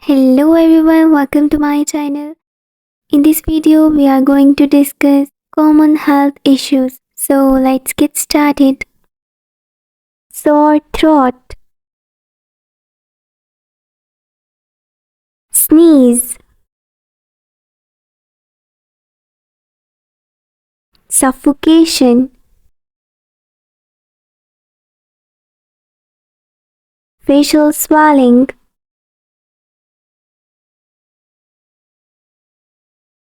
Hello everyone, welcome to my channel. In this video, we are going to discuss common health issues. So let's get started. Sore throat, sneeze, suffocation, facial swelling,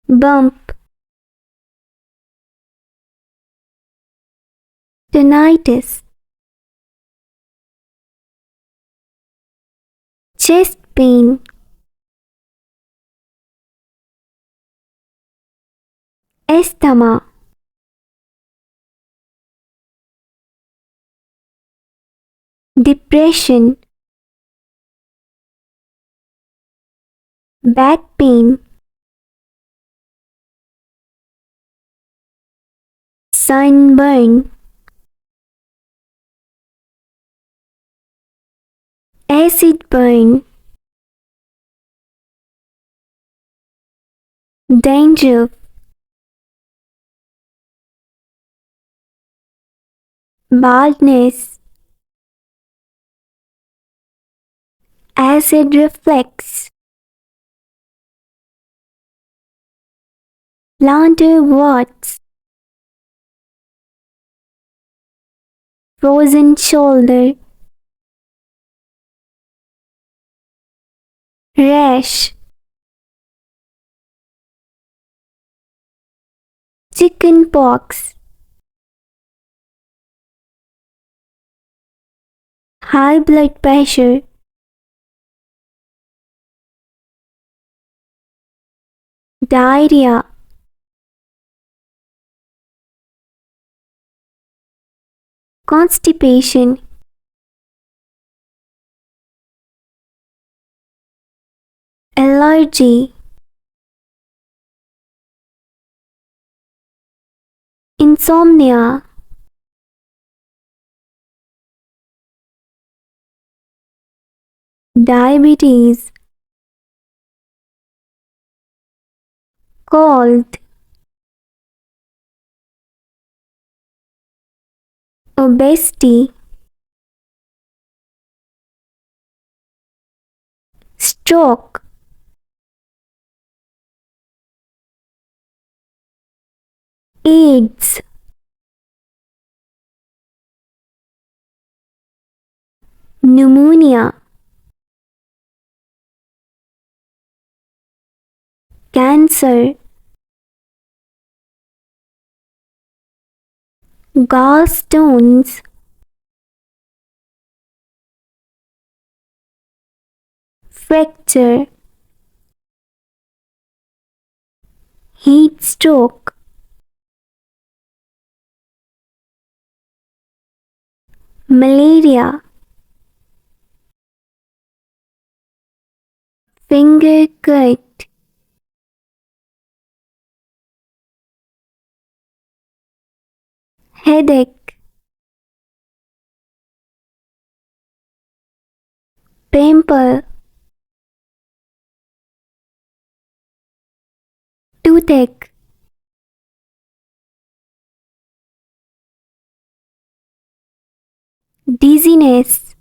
bump, tinnitus, chest pain, asthma, depression, back pain, sunburn, acid burn, dandruff, baldness, acid reflux, plantar warts, frozen shoulder, rash, chicken pox, high blood pressure, diarrhea, constipation, allergy, insomnia, diabetes, cold, obesity, stroke, AIDS, pneumonia, cancer, gallstones, fracture, heat stroke, malaria, finger cut, headache, pimple, toothache, dizziness,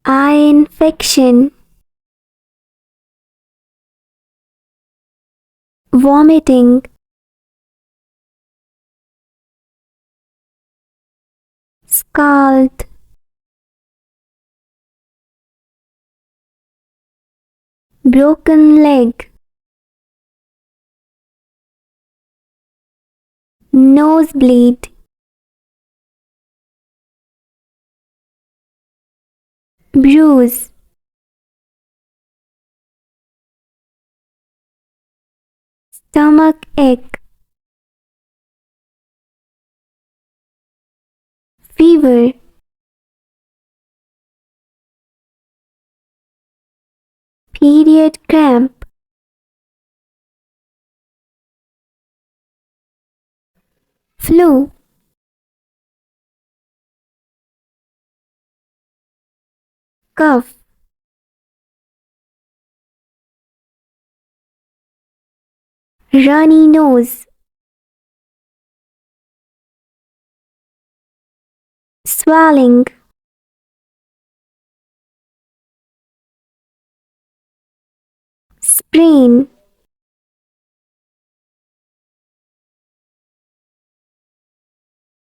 eye infection, vomiting, scald, broken leg, nosebleed, bruise, stomach ache, fever, period cramp, flu, cough, runny nose, swelling, sprain,